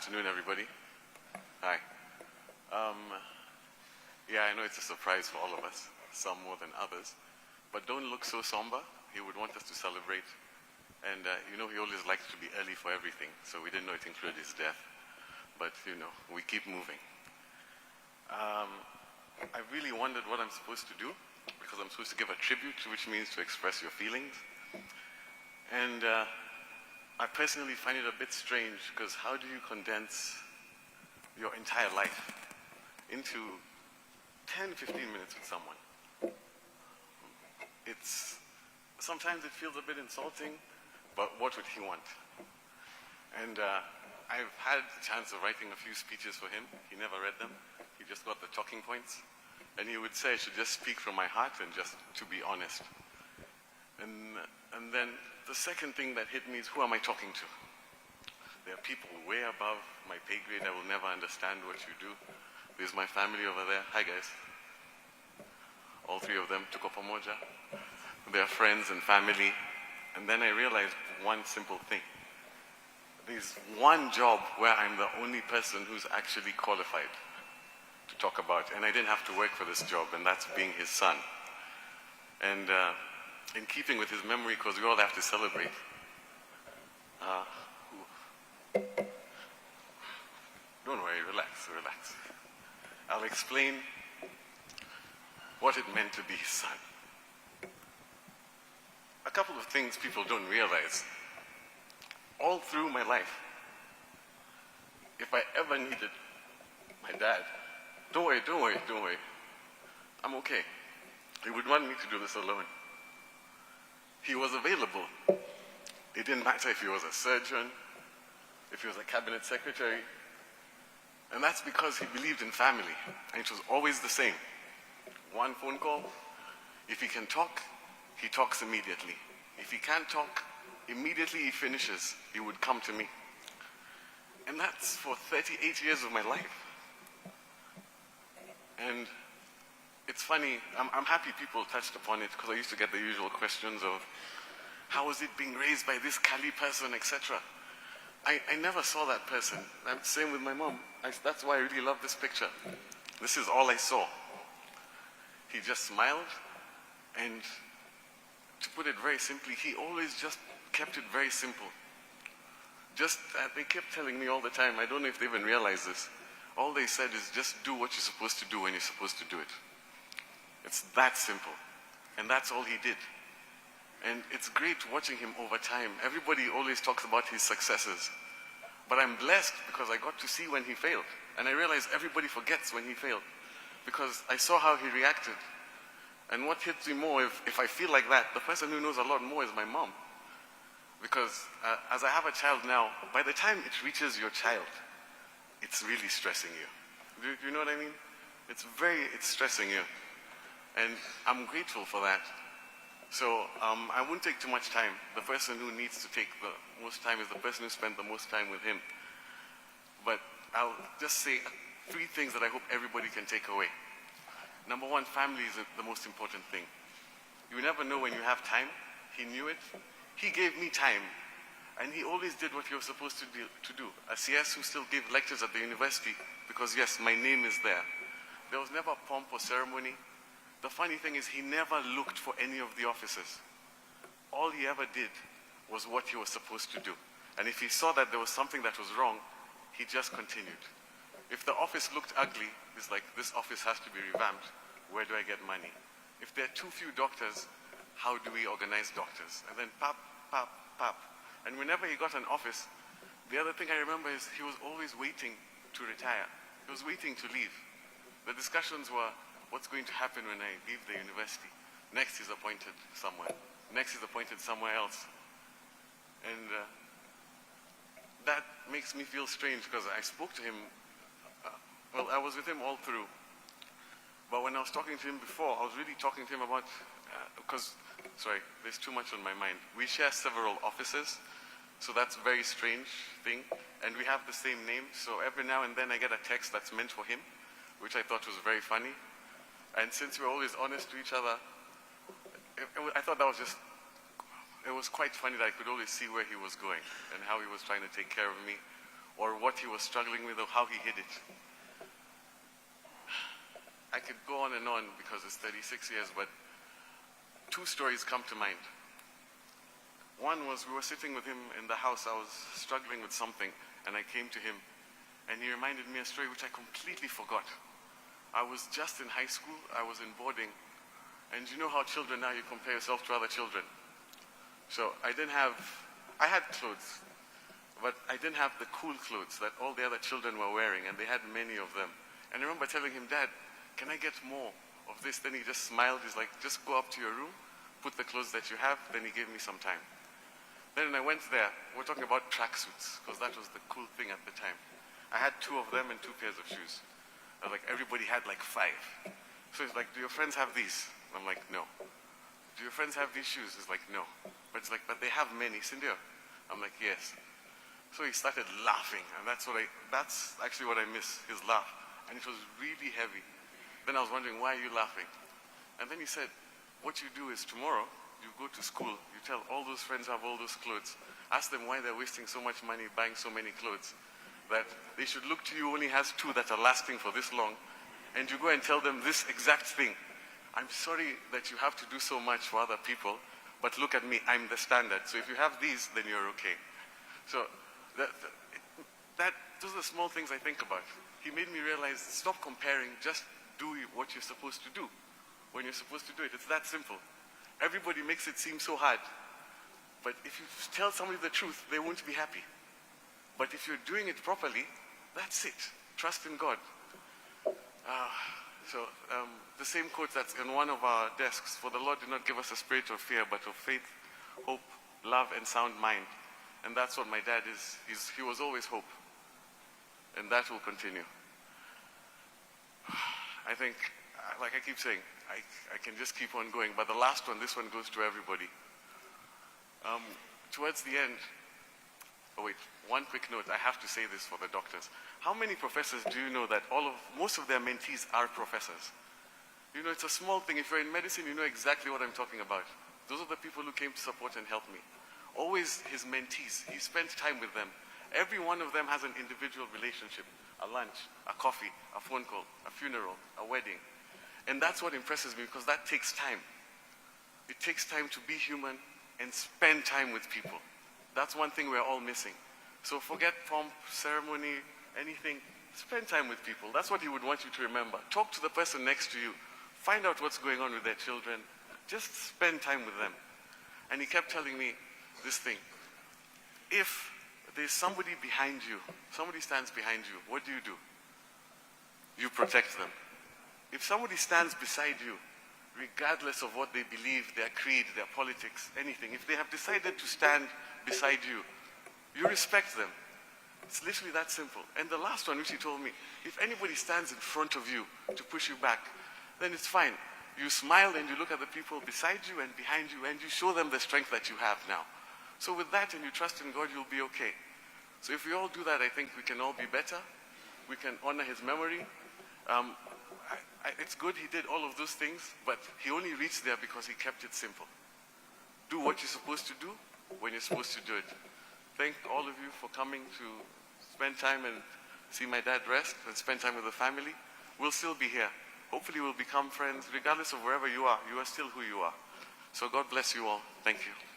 afternoon, everybody. Hi. Yeah, I know it's a surprise for all of us, some more than others, but don't look so somber. He would want us to celebrate. And he always likes to be early for everything, so we didn't know it included his death. But, we keep moving. I really wondered what I'm supposed to do, because I'm supposed to give a tribute, which means to express your feelings. And I personally find it a bit strange, because how do you condense your entire life into 10, 15 minutes with someone? Sometimes it feels a bit insulting, but what would he want? And I've had the chance of writing a few speeches for him. He never read them. He just got the talking points. And he would say I should just speak from my heart and just to be honest. And then the second thing that hit me is, who am I talking to? There are people way above my pay grade. I will never understand what you do. There's my family over there. Hi, guys. All three of them took up a moja. They're friends and family. And then I realized one simple thing. There's one job where I'm the only person who's actually qualified to talk about. And I didn't have to work for this job, and that's being his son. And in keeping with his memory, because we all have to celebrate. Don't worry, relax. I'll explain what it meant to be his son. A couple of things people don't realize. All through my life, if I ever needed my dad, don't worry. I'm okay. He would want me to do this alone. He was available. It didn't matter if he was a surgeon, if he was a cabinet secretary. And that's because he believed in family. And it was always the same. One phone call. If he can talk, he talks immediately. If he can't talk, immediately he finishes, he would come to me. And that's for 38 years of my life. And it's funny, I'm happy people touched upon it, because I used to get the usual questions of, how is it being raised by this Kali person, etc. I never saw that person. And same with my mom. That's why I really love this picture. This is all I saw. He just smiled, and to put it very simply, he always just kept it very simple. They kept telling me all the time, I don't know if they even realize this, all they said is just do what you're supposed to do when you're supposed to do it. It's that simple. And that's all he did. And it's great watching him over time. Everybody always talks about his successes. But I'm blessed because I got to see when he failed. And I realized everybody forgets when he failed, because I saw how he reacted. And what hits me more, if I feel like that, the person who knows a lot more is my mom. Because as I have a child now, by the time it reaches your child, it's really stressing you. Do you know what I mean? It's stressing you. And I'm grateful for that. So I won't take too much time. The person who needs to take the most time is the person who spent the most time with him. But I'll just say 3 things that I hope everybody can take away. Number 1, family is the most important thing. You never know when you have time. He knew it. He gave me time. And he always did what he was supposed to do. A CS who still gave lectures at the university, because yes, my name is there. There was never pomp or ceremony. The funny thing is, he never looked for any of the officers. All he ever did was what he was supposed to do. And if he saw that there was something that was wrong, he just continued. If the office looked ugly, it's like, this office has to be revamped. Where do I get money? If there are too few doctors, how do we organize doctors? And then pap. And whenever he got an office, the other thing I remember is he was always waiting to retire. He was waiting to leave. The discussions were, what's going to happen when I leave the university? Next he's appointed somewhere. Next he's appointed somewhere else. And that makes me feel strange, because I spoke to him, I was with him all through. But when I was talking to him before, I was really talking to him about, there's too much on my mind. We share several offices, so that's a very strange thing. And we have the same name, so every now and then I get a text that's meant for him, which I thought was very funny. And since we're always honest to each other, I thought that was it was quite funny that I could always see where he was going and how he was trying to take care of me, or what he was struggling with, or how he hid it. I could go on and on because it's 36 years, but two stories come to mind. One was we were sitting with him in the house. I was struggling with something, and I came to him, and he reminded me a story which I completely forgot. I was just in high school. I was in boarding, and you know how children now, you compare yourself to other children. So I had clothes, but I didn't have the cool clothes that all the other children were wearing, and they had many of them. And I remember telling him, Dad, can I get more of this? Then he just smiled. He's like, just go up to your room, put the clothes that you have. Then he gave me some time. Then when I went there, we're talking about tracksuits, because that was the cool thing at the time. I had 2 of them and 2 pairs of shoes. I was like, everybody had like 5. So he's like, do your friends have these? I'm like, no. Do your friends have these shoes? He's like, no. But it's like, but they have many. Sindio? I'm like, yes. So he started laughing, and that's actually what I miss, his laugh. And it was really heavy. Then I was wondering, why are you laughing? And then he said, what you do is tomorrow, you go to school, you tell all those friends who have all those clothes, ask them why they're wasting so much money buying so many clothes, that they should look to you who only has 2 that are lasting for this long, and you go and tell them this exact thing. I'm sorry that you have to do so much for other people, but look at me, I'm the standard. So if you have these, then you're okay. So those are the small things I think about. He made me realize, stop comparing, just do what you're supposed to do when you're supposed to do it. It's that simple. Everybody makes it seem so hard. But if you tell somebody the truth, they won't be happy. But if you're doing it properly, that's it. Trust in God. The same quote that's in one of our desks, for the Lord did not give us a spirit of fear, but of faith, hope, love, and sound mind. And that's what my dad is. He was always hope. And that will continue. I think, like I keep saying, I can just keep on going. But the last one, this one goes to everybody. Towards the end, one quick note, I have to say this for the doctors. How many professors do you know that most of their mentees are professors? You know, it's a small thing. If you're in medicine, you know exactly what I'm talking about. Those are the people who came to support and help me. Always his mentees. He spent time with them. Every one of them has an individual relationship. A lunch, a coffee, a phone call, a funeral, a wedding. And that's what impresses me, because that takes time. It takes time to be human and spend time with people. That's one thing we're all missing. So forget pomp, ceremony, anything. Spend time with people. That's what he would want you to remember. Talk to the person next to you. Find out what's going on with their children. Just spend time with them. And he kept telling me this thing. If there's somebody behind you, somebody stands behind you, what do? You protect them. If somebody stands beside you, regardless of what they believe, their creed, their politics, anything, if they have decided to stand beside you, you respect them. It's literally that simple. And the last one, which he told me, if anybody stands in front of you to push you back, then it's fine. You smile and you look at the people beside you and behind you, and you show them the strength that you have now. So with that, and you trust in God, you'll be okay. So if we all do that, I think we can all be better. We can honor his memory. It's good he did all of those things, but he only reached there because he kept it simple. Do what you're supposed to do when you're supposed to do it. Thank all of you for coming to spend time and see my dad rest and spend time with the family. We'll still be here. Hopefully we'll become friends. Regardless of wherever you are still who you are. So God bless you all. Thank you.